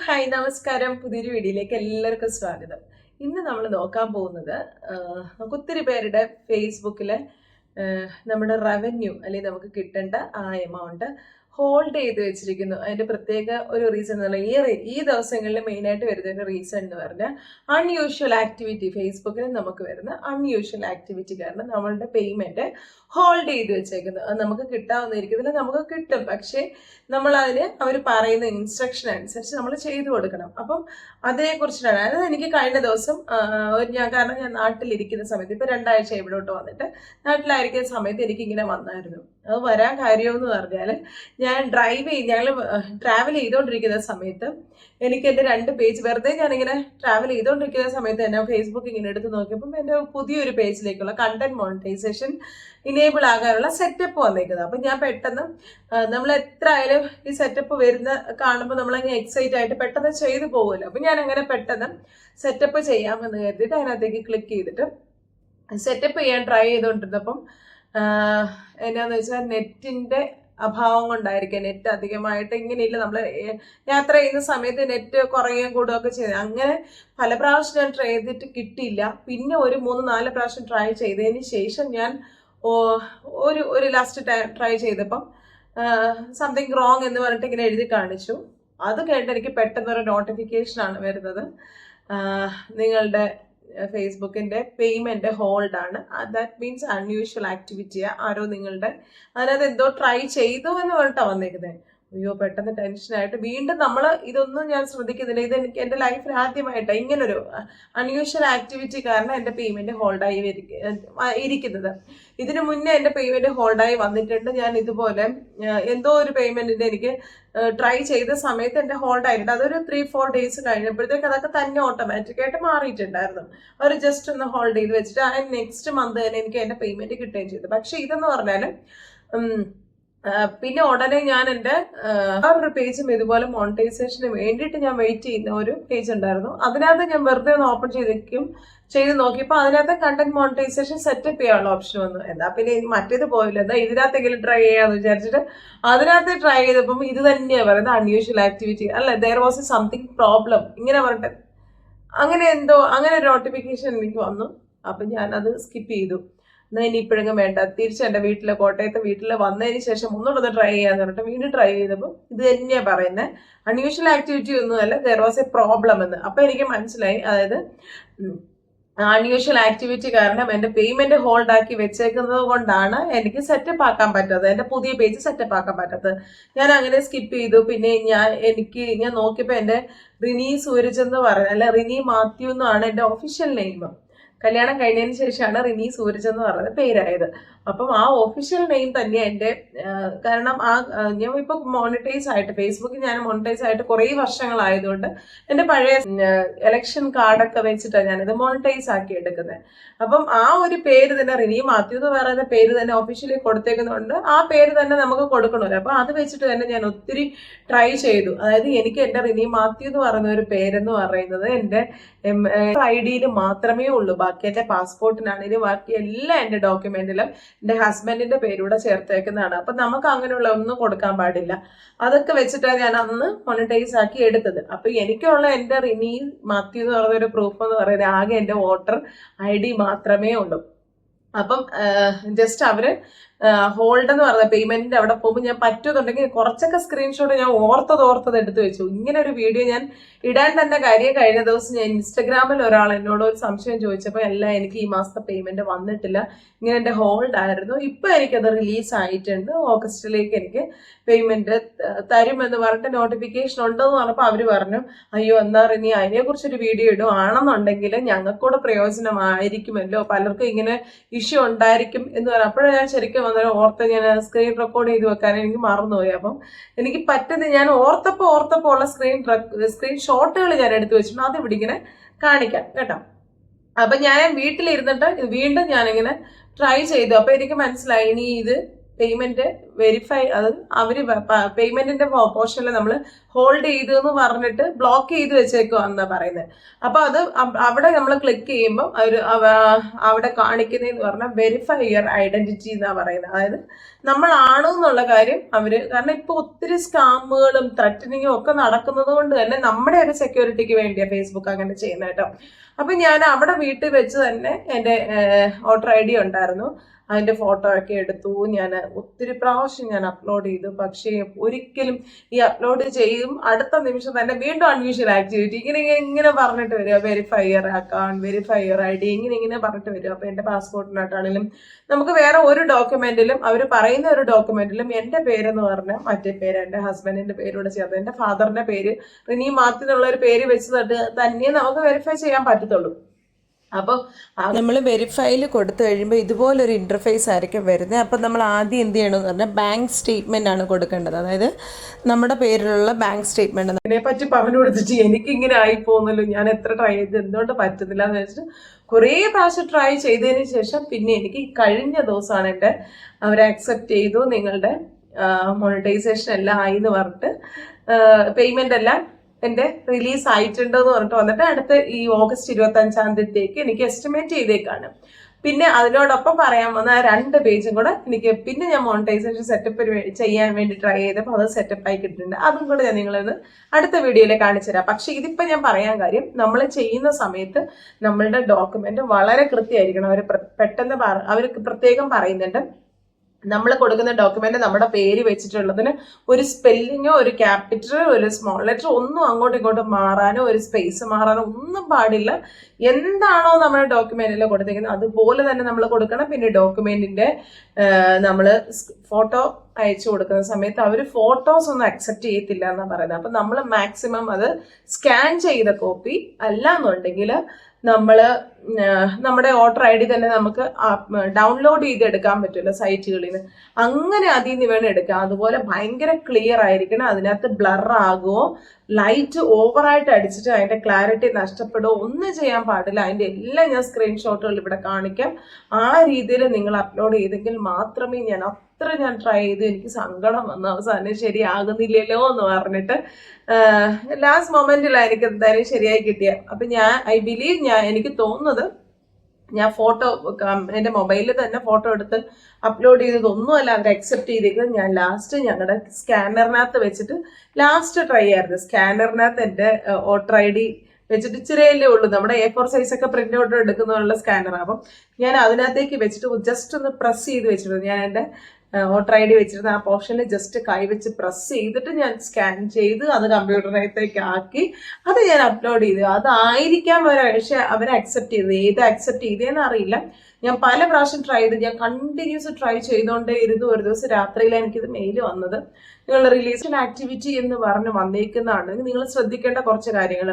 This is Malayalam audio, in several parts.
ഹായ് നമസ്കാരം. പുതിയൊരു വീഡിയോയിലേക്ക് എല്ലാവർക്കും സ്വാഗതം. ഇന്ന് നമ്മൾ നോക്കാൻ പോകുന്നത് ഒത്തിരി പേരുടെ ഫേസ്ബുക്കിൽ നമ്മുടെ റവന്യൂ അല്ലെങ്കിൽ നമുക്ക് കിട്ടേണ്ട ആ എമൗണ്ട് ഹോൾഡ് ചെയ്ത് വെച്ചിരിക്കുന്നു. അതിൻ്റെ പ്രത്യേക ഒരു റീസൺ എന്ന് പറഞ്ഞാൽ ഈ ദിവസങ്ങളിൽ മെയിനായിട്ട് വരുന്ന ഒരു റീസൺ എന്ന് പറഞ്ഞാൽ അൺയൂഷ്വൽ ആക്ടിവിറ്റി. ഫേസ്ബുക്കിൽ നമുക്ക് വരുന്ന അൺയൂഷ്വൽ ആക്ടിവിറ്റി കാരണം നമ്മളുടെ പേയ്മെൻറ്റ് ഹോൾഡ് ചെയ്ത് വെച്ചേക്കുന്നു. അത് നമുക്ക് കിട്ടാവുന്നിരിക്കുന്നില്ല, നമുക്ക് കിട്ടും, പക്ഷേ നമ്മളതിന് അവർ പറയുന്ന ഇൻസ്ട്രക്ഷൻ അനുസരിച്ച് നമ്മൾ ചെയ്തു കൊടുക്കണം. അപ്പം അതിനെക്കുറിച്ചിട്ടാണ്. അത് എനിക്ക് കഴിഞ്ഞ ദിവസം കാരണം ഞാൻ നാട്ടിലിരിക്കുന്ന സമയത്ത് ഇപ്പോൾ 2 ആഴ്ച ഇവിടോട്ട് വന്നിട്ട് നാട്ടിലായിരിക്കുന്ന സമയത്ത് എനിക്കിങ്ങനെ വന്നായിരുന്നു. അത് വരാൻ കാര്യമെന്ന് പറഞ്ഞാൽ ഞങ്ങൾ ട്രാവൽ ചെയ്തുകൊണ്ടിരിക്കുന്ന സമയത്ത് എനിക്ക് എൻ്റെ 2 പേജ് വെറുതെ ഞാനിങ്ങനെ ട്രാവൽ ചെയ്തുകൊണ്ടിരിക്കുന്ന സമയത്ത് തന്നെ ഫേസ്ബുക്ക് ഇങ്ങനെ എടുത്ത് നോക്കിയപ്പം എൻ്റെ പുതിയൊരു പേജിലേക്കുള്ള കണ്ടന്റ് മോണിറ്റൈസേഷൻ ഇനേബിൾ ആകാനുള്ള സെറ്റപ്പ് വന്നേക്കുന്നത്. അപ്പം ഞാൻ പെട്ടെന്ന് നമ്മൾ എത്ര ആയാലും ഈ സെറ്റപ്പ് വരുന്ന കാണുമ്പോൾ നമ്മളങ്ങനെ എക്സൈറ്റ് ആയിട്ട് പെട്ടെന്ന് ചെയ്തു പോകുമല്ലോ. അപ്പം ഞാൻ അങ്ങനെ പെട്ടെന്ന് സെറ്റപ്പ് ചെയ്യാമെന്ന് കരുതിയിട്ട് അതിനകത്തേക്ക് ക്ലിക്ക് ചെയ്തിട്ട് സെറ്റപ്പ് ചെയ്യാൻ ട്രൈ ചെയ്തുകൊണ്ടിരുന്നപ്പം എന്നാന്ന് വെച്ചാൽ നെറ്റിൻ്റെ അഭാവം കൊണ്ടായിരിക്കും. നെറ്റ് അധികമായിട്ട് ഇങ്ങനെയില്ല. നമ്മൾ യാത്ര ചെയ്യുന്ന സമയത്ത് നെറ്റ് കുറയുകയും കൂടുകയൊക്കെ ചെയ്ത് അങ്ങനെ പല പ്രാവശ്യം ഞാൻ ട്രൈ ചെയ്തിട്ട് കിട്ടിയില്ല. പിന്നെ ഒരു 3-4 പ്രാവശ്യം ട്രൈ ചെയ്തതിന് ശേഷം ഞാൻ ഒരു ലാസ്റ്റ് ട്രൈ ചെയ്തപ്പം സംതിങ് റോങ് എന്ന് പറഞ്ഞിട്ട് ഇങ്ങനെ എഴുതി കാണിച്ചു. അത് കേട്ട് എനിക്ക് പെട്ടെന്നൊരു നോട്ടിഫിക്കേഷനാണ് വരുന്നത്, നിങ്ങളുടെ ഫേസ്ബുക്കിൻ്റെ പേയ്മെൻറ്റ് ഹോൾഡാണ്. ദാറ്റ് മീൻസ് അൺയൂഷ്വൽ ആക്ടിവിറ്റിയാണ്. ആരോ നിങ്ങളുടെ അതിനകത്ത് എന്തോ ട്രൈ ചെയ്തു എന്ന് പറഞ്ഞിട്ടാണ് വന്നേക്കുന്നത്. അയ്യോ, പെട്ടെന്ന് ടെൻഷനായിട്ട് വീണ്ടും നമ്മൾ ഇതൊന്നും ഞാൻ ശ്രദ്ധിക്കുന്നില്ല. ഇത് എനിക്ക് എൻ്റെ ലൈഫിൽ ആദ്യമായിട്ടാണ് ഇങ്ങനൊരു അൺയൂഷ്വൽ ആക്ടിവിറ്റി കാരണം എൻ്റെ പേയ്മെൻറ്റ് ഹോൾഡായി ഇരിക്കുന്നത്. ഇതിനു മുന്നേ എൻ്റെ പേയ്മെൻറ്റ് ഹോൾഡായി വന്നിട്ടുണ്ട്. ഞാൻ ഇതുപോലെ എന്തോ ഒരു പേയ്മെൻറ്റിൻ്റെ എനിക്ക് ട്രൈ ചെയ്ത സമയത്ത് എൻ്റെ ഹോൾഡായിട്ടുണ്ട്. അതൊരു 3-4 ഡേയ്സ് കഴിഞ്ഞപ്പോഴത്തേക്ക് അതൊക്കെ തന്നെ ഓട്ടോമാറ്റിക്കായിട്ട് മാറിയിട്ടുണ്ടായിരുന്നു. അവർ ജസ്റ്റ് ഒന്ന് ഹോൾഡ് ചെയ്ത് വെച്ചിട്ട് ആ നെക്സ്റ്റ് മന്ത് തന്നെ എനിക്ക് എൻ്റെ പേയ്മെൻറ്റ് കിട്ടുകയും ചെയ്തു. പക്ഷേ ഇതെന്ന് പറഞ്ഞാൽ പിന്നെ ഉടനെ ഞാൻ എൻ്റെ വേറൊരു പേജും ഇതുപോലെ മോണിറ്റൈസേഷന് വേണ്ടിയിട്ട് ഞാൻ വെയിറ്റ് ചെയ്യുന്ന ഒരു പേജ് ഉണ്ടായിരുന്നു. അതിനകത്ത് ഞാൻ വെറുതെ ഒന്ന് ഓപ്പൺ ചെയ്ത് നോക്കിയപ്പോൾ അതിനകത്ത് കണ്ടന്റ് മോണിറ്റൈസേഷൻ സെറ്റപ്പ് ചെയ്യാനുള്ള ഓപ്ഷൻ വന്നു. എന്നാൽ പിന്നെ മറ്റേത് പോയില്ല, എന്താ ഇതിനകത്തെങ്കിലും ട്രൈ ചെയ്യാമെന്ന് വിചാരിച്ചിട്ട് അതിനകത്ത് ട്രൈ ചെയ്തപ്പം ഇത് തന്നെയാണ് പറയുന്നത് അൺയൂഷ്വൽ ആക്ടിവിറ്റി അല്ല, there was a something problem ഇങ്ങനെ പറഞ്ഞിട്ട് അങ്ങനെ ഒരു നോട്ടിഫിക്കേഷൻ എനിക്ക് വന്നു. അപ്പം ഞാനത് സ്കിപ്പ് ചെയ്തു. എന്നാൽ ഇനി ഇപ്പോഴെങ്കിലും വേണ്ട, തിരിച്ച് എൻ്റെ കോട്ടയത്തെ വീട്ടിൽ വന്നതിന് ശേഷം ഒന്നുകൂടെ ട്രൈ ചെയ്യാന്ന് പറഞ്ഞിട്ട് വീണ്ടും ട്രൈ ചെയ്തപ്പോൾ ഇത് തന്നെയാണ് പറയുന്നത് അൺയൂഷ്വൽ ആക്ടിവിറ്റി ഒന്നുമല്ല, ദെയർ വാസ് എ പ്രോബ്ലം എന്ന്. അപ്പം എനിക്ക് മനസ്സിലായി, അതായത് അൺയൂഷ്വൽ ആക്ടിവിറ്റി കാരണം എൻ്റെ പേയ്മെന്റ് ഹോൾഡ് ആക്കി വെച്ചേക്കുന്നത് കൊണ്ടാണ് എനിക്ക് സെറ്റപ്പ് ആക്കാൻ പറ്റാത്തത്, എൻ്റെ പുതിയ പേജ് സെറ്റപ്പ് ആക്കാൻ പറ്റാത്തത്. ഞാൻ അങ്ങനെ സ്കിപ്പ് ചെയ്തു. പിന്നെ ഞാൻ നോക്കിയപ്പോൾ എൻ്റെ റിനി സൂരജ് എന്ന് പറഞ്ഞ, അല്ല റിനി മാത്യു എന്നാണ് എൻ്റെ ഒഫീഷ്യൽ നെയിം. കല്യാണം കഴിഞ്ഞതിന് ശേഷമാണ് റിനി സൂരജ് എന്ന് പറയുന്ന പേരായത്. അപ്പം ആ ഒഫീഷ്യൽ നെയിം തന്നെ എൻ്റെ, കാരണം ഞാൻ ഇപ്പോൾ മോണിറ്റൈസ് ആയിട്ട് ഫേസ്ബുക്കിൽ ഞാൻ മോണിറ്റൈസ് ആയിട്ട് കുറേ വർഷങ്ങളായതുകൊണ്ട് എൻ്റെ പഴയ എലക്ഷൻ കാർഡൊക്കെ വെച്ചിട്ടാണ് ഞാനിത് മോണിറ്റൈസ് ആക്കി എടുക്കുന്നത്. അപ്പം ആ ഒരു പേര് തന്നെ റിനി മാത്യു എന്ന് പറയുന്ന പേര് തന്നെ ഒഫീഷ്യലി കൊടുത്തേക്കുന്നതുകൊണ്ട് ആ പേര് തന്നെ നമുക്ക് കൊടുക്കണമല്ലോ. അപ്പം അത് വെച്ചിട്ട് തന്നെ ഞാൻ ഒത്തിരി ട്രൈ ചെയ്തു. അതായത് എനിക്ക് എൻ്റെ റിനി മാത്യു എന്ന് പറയുന്ന ഒരു പേരെന്ന് പറയുന്നത് എൻ്റെ ID മാത്രമേ ഉള്ളൂ. ബാക്കി എൻ്റെ പാസ്പോർട്ടിനാണെങ്കിലും ബാക്കി എല്ലാ എൻ്റെ ഡോക്യുമെന്റിലും എൻ്റെ ഹസ്ബൻഡിന്റെ പേരൂടെ ചേർത്തേക്കുന്നതാണ്. അപ്പൊ നമുക്ക് അങ്ങനെയുള്ള ഒന്നും കൊടുക്കാൻ പാടില്ല. അതൊക്കെ വെച്ചിട്ടാണ് ഞാൻ അന്ന് മോണിറ്റൈസ് ആക്കി എടുത്തത്. അപ്പൊ എനിക്കുള്ള എൻ്റെ റിനി മാത്യു എന്ന് പറയുന്ന ഒരു പ്രൂഫ് എന്ന് പറയുന്നത് ആകെ എൻ്റെ വോട്ടർ ID മാത്രമേ ഉള്ളൂ. അപ്പം ജസ്റ്റ് അവര് ഹോൾഡ് എന്ന് പറഞ്ഞ പേയ്മെന്റിന്റെ അവിടെ പോകുമ്പോൾ ഞാൻ പറ്റുന്നുണ്ടെങ്കിൽ കുറച്ചൊക്കെ സ്ക്രീൻഷോട്ട് ഞാൻ ഓർത്തത് എടുത്തു വെച്ചു. ഇങ്ങനെ ഒരു വീഡിയോ ഞാൻ ഇടാൻ തന്നെ കാര്യം കഴിഞ്ഞ ദിവസം ഞാൻ ഇൻസ്റ്റഗ്രാമിൽ ഒരാൾ എന്നോട് ഒരു സംശയം ചോദിച്ചപ്പോൾ എനിക്ക് ഈ മാസത്തെ പേയ്മെന്റ് വന്നിട്ടില്ല, ഇങ്ങനെ എൻ്റെ ഹോൾഡ് ആയിരുന്നു, ഇപ്പൊ എനിക്കത് റിലീസ് ആയിട്ടുണ്ട്, ഓഗസ്റ്റിലേക്ക് എനിക്ക് പേയ്മെന്റ് തരുമെന്ന് പറഞ്ഞിട്ട് നോട്ടിഫിക്കേഷൻ ഉണ്ടെന്ന് പറഞ്ഞപ്പോൾ അവര് പറഞ്ഞു, അയ്യോ എന്നാ ഇനി അതിനെക്കുറിച്ചൊരു വീഡിയോ ഇടും, ആണെന്നുണ്ടെങ്കിൽ ഞങ്ങൾക്കൂടെ പ്രയോജനമായിരിക്കുമല്ലോ, പലർക്കും ഇങ്ങനെ ഇഷ്യൂ ഉണ്ടായിരിക്കും എന്ന് പറഞ്ഞു. അപ്പോഴാണ് ഞാൻ ശരിക്കും വന്നൊരു ഓർത്ത് ഞാൻ സ്ക്രീൻ റെക്കോർഡ് ചെയ്ത് വെക്കാൻ എനിക്ക് മറന്നുപോയി. അപ്പം എനിക്ക് പറ്റുന്നത് ഞാൻ ഓർത്തപ്പോൾ ഉള്ള സ്ക്രീൻ ഷോട്ടുകൾ ഞാൻ എടുത്തു വെച്ചിട്ടുണ്ട്, അത് ഇവിടെ ഇങ്ങനെ കാണിക്കാം കേട്ടോ. അപ്പൊ ഞാൻ വീട്ടിലിരുന്നിട്ട് വീണ്ടും ഞാനിങ്ങനെ ട്രൈ ചെയ്തു. അപ്പൊ എനിക്ക് മനസ്സിലായി ഇനി ഇത് പേയ്മെന്റ് വെരിഫൈ, അത് അവര് പേയ്മെന്റിന്റെ പോർഷനിൽ നമ്മൾ ഹോൾഡ് ചെയ്തു എന്ന് പറഞ്ഞിട്ട് ബ്ലോക്ക് ചെയ്ത് വെച്ചേക്കുവാന്നാ പറയുന്നത്. അപ്പൊ അത് അവിടെ നമ്മൾ ക്ലിക്ക് ചെയ്യുമ്പോൾ അവിടെ കാണിക്കുന്നതെന്ന് പറഞ്ഞാൽ വെരിഫൈ യുവർ ഐഡന്റിറ്റി എന്നാ പറയുന്നത്. അതായത് നമ്മളാണോ എന്നുള്ള കാര്യം കാരണം ഇപ്പൊ ഒത്തിരി സ്കാമുകളും ത്രട്ടനിങ്ങും ഒക്കെ നടക്കുന്നത് കൊണ്ട് തന്നെ നമ്മുടെ ഒരു സെക്യൂരിറ്റിക്ക് വേണ്ടിയാണ് ഫേസ്ബുക്ക് അങ്ങനെ ചെയ്യുന്നത് കേട്ടോ. അപ്പൊ ഞാൻ അവിടെ വീട്ടിൽ വെച്ച് തന്നെ എൻ്റെ വോട്ടർ ID ഉണ്ടായിരുന്നു, അതിന്റെ ഫോട്ടോ ഒക്കെ എടുത്തു. ഞാൻ ഒത്തിരി പ്രാവശ്യം ഞാൻ അപ്ലോഡ് ചെയ്തു. പക്ഷേ ഒരിക്കലും ഈ അപ്ലോഡ് ചെയ്യും അടുത്ത നിമിഷം തന്നെ വീണ്ടും അൺയൂഷ്വൽ ആക്ടിവിറ്റി ഇങ്ങനെ പറഞ്ഞിട്ട് വരിക, verify your account, verify your ID ഇങ്ങനെ പറഞ്ഞിട്ട് വരിക. അപ്പൊ എന്റെ പാസ്പോർട്ടിനായിട്ടാണെങ്കിലും നമുക്ക് വേറെ ഒരു ഡോക്യുമെന്റിലും അവർ പറയുന്ന ഒരു ഡോക്യുമെന്റിലും എന്റെ പേരെന്ന് പറഞ്ഞാൽ മറ്റേ പേര് എന്റെ ഹസ്ബൻഡിന്റെ പേരോട് ചേർത്ത് എന്റെ ഫാദറിന്റെ പേര് റിനി മാത്യു എന്നുള്ള ഒരു പേര് വെച്ച് തന്നെ നമുക്ക് വെരിഫൈ ചെയ്യാൻ പറ്റത്തുള്ളൂ. അപ്പോൾ നമ്മൾ വെരിഫൈയിൽ കൊടുത്തു കഴിയുമ്പോൾ ഇതുപോലൊരു ഇൻ്റർഫേസ് ആയിരിക്കും വരുന്നത്. അപ്പം നമ്മൾ ആദ്യം എന്ത് ചെയ്യണമെന്ന് പറഞ്ഞാൽ ബാങ്ക് സ്റ്റേറ്റ്മെൻ്റ് ആണ് കൊടുക്കേണ്ടത്. അതായത് നമ്മുടെ പേരിലുള്ള ബാങ്ക് സ്റ്റേറ്റ്മെൻറ്റ്. അതിനെപ്പറ്റി പറഞ്ഞു കൊടുത്തിട്ട് എനിക്കിങ്ങനെ ആയിപ്പോകുന്നല്ലോ, ഞാൻ എത്ര ട്രൈ ചെയ്ത് എന്തുകൊണ്ട് പറ്റുന്നില്ല എന്ന് വെച്ചിട്ട് കുറേ പ്രാവശ്യം ട്രൈ ചെയ്തതിന് ശേഷം പിന്നെ എനിക്ക് കഴിഞ്ഞ ദിവസമാണ് എൻ്റെ അവരെ അക്സെപ്റ്റ് ചെയ്തു, നിങ്ങളുടെ മോണിറ്റൈസേഷൻ എല്ലാം ആയി എന്ന് പറഞ്ഞിട്ട് പേയ്മെൻ്റ് എല്ലാം എൻ്റെ റിലീസ് ആയിട്ടുണ്ടെന്ന് പറഞ്ഞിട്ട് വന്നിട്ട് അടുത്ത ഈ ഓഗസ്റ്റ് 25-ാം തീയതിക്ക് എനിക്ക് എസ്റ്റിമേറ്റ് ചെയ്തേക്കാണ്. പിന്നെ അതിനോടൊപ്പം പറയാൻ വന്ന 2 പേജും കൂടെ എനിക്ക് പിന്നെ ഞാൻ മോണിറ്റൈസേഷൻ സെറ്റപ്പ് ചെയ്യാൻ വേണ്ടി ട്രൈ ചെയ്തപ്പോൾ അത് സെറ്റപ്പ് ആയി കിട്ടിയിട്ടുണ്ട്. അതും കൂടെ ഞാൻ നിങ്ങളിന്ന് അടുത്ത വീഡിയോയിൽ കാണിച്ചു തരാം. പക്ഷെ ഇതിപ്പോൾ ഞാൻ പറയാൻ കാര്യം, നമ്മൾ ചെയ്യുന്ന സമയത്ത് നമ്മളുടെ ഡോക്യുമെന്റ് വളരെ കൃത്യമായിരിക്കണം. അവർ പെട്ടെന്ന് അവർക്ക് പ്രത്യേകം പറയുന്നുണ്ട്, നമ്മൾ കൊടുക്കുന്ന ഡോക്യുമെന്റ് നമ്മുടെ പേര് വെച്ചിട്ടുള്ളതിന് ഒരു സ്പെല്ലിങ്ങോ ഒരു ക്യാപിറ്റൽ ഒരു സ്മോൾ ലെറ്റർ ഒന്നും അങ്ങോട്ടും ഇങ്ങോട്ടും മാറാനോ ഒരു സ്പേസ് മാറാനോ ഒന്നും പാടില്ല. എന്താണോ നമ്മുടെ ഡോക്യുമെന്റിൽ കൊടുത്തിരിക്കുന്നത് അതുപോലെ തന്നെ നമ്മൾ കൊടുക്കണം. പിന്നെ ഡോക്യുമെന്റിന്റെ നമ്മൾ ഫോട്ടോ അയച്ചു കൊടുക്കുന്ന സമയത്ത് അവർ ഫോട്ടോസ് ഒന്നും അക്സെപ്റ്റ് ചെയ്യത്തില്ല എന്നാണ് പറയുന്നത്. അപ്പം നമ്മൾ മാക്സിമം അത് സ്കാൻ ചെയ്ത കോപ്പി അല്ലാന്നുണ്ടെങ്കിൽ നമ്മുടെ വോട്ടർ ID തന്നെ നമുക്ക് ഡൗൺലോഡ് ചെയ്തെടുക്കാൻ പറ്റില്ല സൈറ്റുകളിൽ നിന്ന്. അങ്ങനെ അതിൽ നിന്ന് വേണം എടുക്കാം. അതുപോലെ ഭയങ്കര ക്ലിയർ ആയിരിക്കണം. അതിനകത്ത് ബ്ലർ ആകുമോ ലൈറ്റ് ഓവറായിട്ട് അടിച്ചിട്ട് അതിന്റെ ക്ലാരിറ്റി നഷ്ടപ്പെടുമോ ഒന്നും ചെയ്യാൻ പാടില്ല. അതിന്റെ എല്ലാം ഞാൻ സ്ക്രീൻഷോട്ടുകൾ ഇവിടെ കാണിക്കാം. ആ രീതിയിൽ നിങ്ങൾ അപ്ലോഡ് ചെയ്തെങ്കിൽ മാത്രമേ ഞാൻ ട്രൈ ചെയ്ത് എനിക്ക് സങ്കടം വന്നു അവസാനം ശരിയാകുന്നില്ലല്ലോ എന്ന് പറഞ്ഞിട്ട് ലാസ്റ്റ് മൊമെന്റിലാണ് എനിക്ക് എന്തായാലും ശരിയായി കിട്ടിയ. അപ്പൊ ഐ ബിലീവ് എനിക്ക് തോന്നുന്നത് ഞാൻ ഫോട്ടോ എൻ്റെ മൊബൈലിൽ തന്നെ ഫോട്ടോ എടുത്ത് അപ്ലോഡ് ചെയ്തതൊന്നുമല്ല അവർ അക്സെപ്റ്റ് ചെയ്തേക്കുന്നത്. ഞാൻ ലാസ്റ്റ് ഞങ്ങളുടെ സ്കാനറിനകത്ത് വെച്ചിട്ട് ലാസ്റ്റ് ട്രൈ ആയിരുന്നു. സ്കാനറിനകത്ത് എൻ്റെ വോട്ടർ ID വെച്ചിട്ട് ഇച്ചിരിയല്ലേ ഉള്ളൂ, നമ്മുടെ A4 സൈസൊക്കെ പ്രിന്റ് ഔട്ട് എടുക്കുന്നതിനുള്ള സ്കാനറാണ്. അപ്പം ഞാൻ അതിനകത്തേക്ക് വെച്ചിട്ട് ജസ്റ്റ് ഒന്ന് പ്രസ് ചെയ്ത് വെച്ചിട്ടുണ്ട്. ഞാൻ എൻ്റെ വോട്ടർ ID വെച്ചിരുന്ന ആ പോർഷനിൽ ജസ്റ്റ് കൈവച്ച് പ്രസ് ചെയ്തിട്ട് ഞാൻ സ്കാൻ ചെയ്ത് അത് കമ്പ്യൂട്ടറിനകത്തേക്ക് ആക്കി അത് ഞാൻ അപ്ലോഡ് ചെയ്തു. അതായിരിക്കാം പക്ഷെ അവരെ അക്സെപ്റ്റ് ചെയ്തത്. ഏത് അക്സെപ്റ്റ് ചെയ്തതെന്ന് അറിയില്ല. ഞാൻ പല പ്രാവശ്യം ട്രൈ ചെയ്ത് ഞാൻ കണ്ടിന്യൂസ് ട്രൈ ചെയ്തുകൊണ്ടേ ഇരുന്നു. ഒരു ദിവസം രാത്രിയിലാണ് എനിക്കിത് മെയിൽ വന്നത്. നിങ്ങളുടെ റിലീസ് ആക്ടിവിറ്റി എന്ന് പറഞ്ഞ് വന്നേക്കുന്നതാണ്. നിങ്ങൾ ശ്രദ്ധിക്കേണ്ട കുറച്ച് കാര്യങ്ങൾ.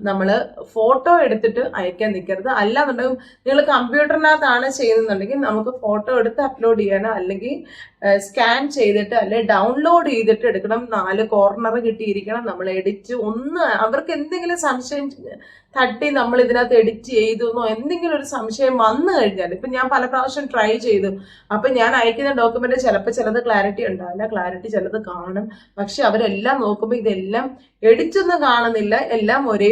നമ്മൾ ഫോട്ടോ എടുത്തിട്ട് അയക്കാൻ നിൽക്കരുത്. അല്ലാന്നുണ്ടെങ്കിൽ നിങ്ങൾ കമ്പ്യൂട്ടറിനകത്താണ് ചെയ്യുന്നുണ്ടെങ്കിൽ നമുക്ക് ഫോട്ടോ എടുത്ത് അപ്ലോഡ് ചെയ്യാനോ അല്ലെങ്കിൽ സ്കാൻ ചെയ്തിട്ട് അല്ലെ ഡൗൺലോഡ് ചെയ്തിട്ട് എടുക്കണം. 4 കോർണർ കിട്ടിയിരിക്കണം. നമ്മൾ എഡിറ്റ് അവർക്ക് എന്തെങ്കിലും സംശയം തട്ടി നമ്മൾ ഇതിനകത്ത് എഡിറ്റ് ചെയ്തെന്നോ എന്തെങ്കിലും ഒരു സംശയം വന്നു കഴിഞ്ഞാൽ, ഇപ്പം ഞാൻ പല പ്രാവശ്യം ട്രൈ ചെയ്തു. അപ്പം ഞാൻ അയക്കുന്ന ഡോക്യുമെന്റ് ചിലപ്പോൾ ചിലത് ക്ലാരിറ്റി ഉണ്ടാവില്ല, ക്ലാരിറ്റി ചിലത് കാണും. പക്ഷെ അവരെല്ലാം നോക്കുമ്പോൾ ഇതെല്ലാം എഡിറ്റൊന്നും കാണുന്നില്ല, എല്ലാം ഒരേ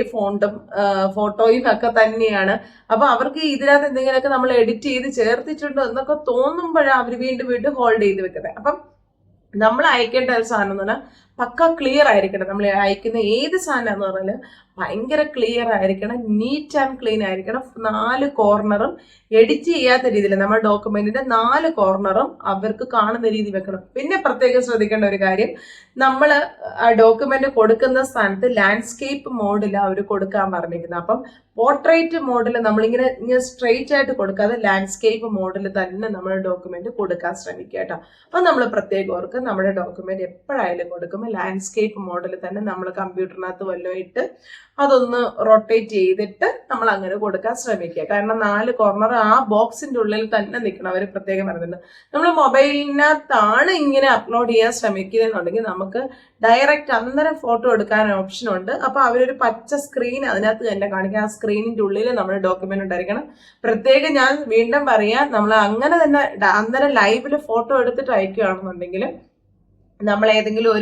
ഫോട്ടോയും ഒക്കെ തന്നെയാണ്. അപ്പൊ അവർക്ക് ഇതിനകത്ത് എന്തെങ്കിലുമൊക്കെ നമ്മൾ എഡിറ്റ് ചെയ്ത് ചേർത്തിട്ടുണ്ടോ എന്നൊക്കെ തോന്നുമ്പോഴാണ് അവർ വീണ്ടും ഹോൾഡ് ചെയ്ത് വെക്കുന്നത്. അപ്പം നമ്മൾ അയക്കേണ്ട ഒരു സാധനം എന്ന് പറഞ്ഞാൽ പക്ക ക്ലിയർ ആയിരിക്കണം. നമ്മൾ അയക്കുന്ന ഏത് സാധനം എന്ന് പറഞ്ഞാൽ ഭയങ്കര ക്ലിയർ ആയിരിക്കണം, നീറ്റ് ആൻഡ് ക്ലീൻ ആയിരിക്കണം. 4 കോർണറും എഡിറ്റ് ചെയ്യാത്ത രീതിയിൽ നമ്മുടെ ഡോക്യുമെന്റിന്റെ 4 കോർണറും അവർക്ക് കാണുന്ന രീതി വെക്കണം. പിന്നെ പ്രത്യേകം ശ്രദ്ധിക്കേണ്ട ഒരു കാര്യം, നമ്മൾ ആ ഡോക്യുമെന്റ് കൊടുക്കുന്ന സ്ഥാനത്ത് ലാൻഡ്സ്കേപ്പ് മോഡിലാണ് അവർ കൊടുക്കാൻ പറഞ്ഞിരിക്കുന്നത്. അപ്പം പോർട്രേറ്റ് മോഡിൽ നമ്മളിങ്ങനെ സ്ട്രെയിറ്റ് ആയിട്ട് കൊടുക്കാതെ ലാൻഡ്സ്കേപ്പ് മോഡിൽ തന്നെ നമ്മുടെ ഡോക്യുമെന്റ് കൊടുക്കാൻ ശ്രമിക്കുക കേട്ടോ. അപ്പം നമ്മൾ പ്രത്യേകം ഓർക്ക് നമ്മുടെ ഡോക്യുമെന്റ് എപ്പോഴായാലും കൊടുക്കുമ്പോൾ കൊടുക്കുമ്പോൾ ലാൻഡ്സ്കേപ്പ് മോഡൽ തന്നെ നമ്മൾ കമ്പ്യൂട്ടറിനകത്ത് വല്ലതും ഇട്ട് അതൊന്ന് റൊട്ടേറ്റ് ചെയ്തിട്ട് നമ്മൾ അങ്ങനെ കൊടുക്കാൻ ശ്രമിക്കുക. കാരണം 4 കോർണർ ആ ബോക്സിന്റെ ഉള്ളിൽ തന്നെ നിൽക്കണം. അവർ പ്രത്യേകം പറയുന്നുണ്ട്, നമ്മൾ മൊബൈലിനകത്താണ് ഇങ്ങനെ അപ്ലോഡ് ചെയ്യാൻ ശ്രമിക്കുന്നതെന്നുണ്ടെങ്കിൽ നമുക്ക് ഡയറക്റ്റ് അന്നേരം ഫോട്ടോ എടുക്കാൻ ഓപ്ഷൻ ഉണ്ട്. അപ്പൊ അവരൊരു പച്ച സ്ക്രീൻ അതിനകത്ത് തന്നെ കാണിക്കുക. ആ സ്ക്രീനിന്റെ ഉള്ളിൽ നമ്മുടെ ഡോക്യുമെന്റ് ഉണ്ടായിരിക്കണം. പ്രത്യേകം ഞാൻ വീണ്ടും പറയാം, നമ്മൾ അങ്ങനെ തന്നെ അന്നേരം ലൈവില് ഫോട്ടോ എടുത്തിട്ട് അയക്കുകയാണെന്നുണ്ടെങ്കിൽ നമ്മൾ ഏതെങ്കിലും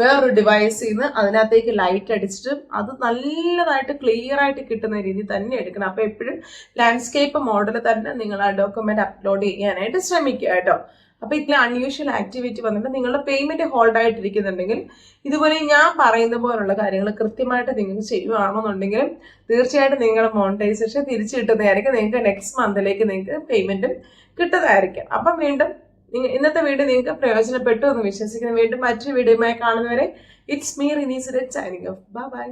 വേറൊരു ഡിവൈസിൽ നിന്ന് അതിനകത്തേക്ക് ലൈറ്റ് അടിച്ചിട്ട് അത് നല്ലതായിട്ട് ക്ലിയർ ആയിട്ട് കിട്ടുന്ന രീതി തന്നെ എടുക്കണം. അപ്പൊ എപ്പോഴും ലാൻഡ്സ്കേപ്പ് മോഡൽ തന്നെ നിങ്ങൾ ആ ഡോക്യുമെന്റ് അപ്ലോഡ് ചെയ്യാനായിട്ട് ശ്രമിക്കുക കേട്ടോ. അപ്പൊ ഇതിൽ അൺയൂഷ്വൽ ആക്ടിവിറ്റി വന്നിട്ട് നിങ്ങളുടെ പേയ്മെന്റ് ഹോൾഡ് ആയിട്ടിരിക്കുന്നുണ്ടെങ്കിൽ ഇതുപോലെ ഞാൻ പറയുന്ന പോലുള്ള കാര്യങ്ങൾ കൃത്യമായിട്ട് നിങ്ങൾക്ക് ചെയ്യുകയാണെന്നുണ്ടെങ്കിലും തീർച്ചയായിട്ടും നിങ്ങളുടെ മോണിറ്റൈസേഷൻ തിരിച്ചു കിട്ടുന്നതായിരിക്കും. നിങ്ങൾക്ക് നെക്സ്റ്റ് മന്തിലേക്ക് നിങ്ങൾക്ക് പേയ്മെന്റും കിട്ടുന്നതായിരിക്കും. അപ്പം വീണ്ടും ഇന്നത്തെ വീഡിയോ നിങ്ങൾക്ക് പ്രയോജനപ്പെട്ടു എന്ന് വിശ്വസിക്കുന്നു. വീണ്ടും മറ്റൊരു വീഡിയോയുമായി കാണുന്നവരെ it's me Rini Suraj signing off. Bye bye.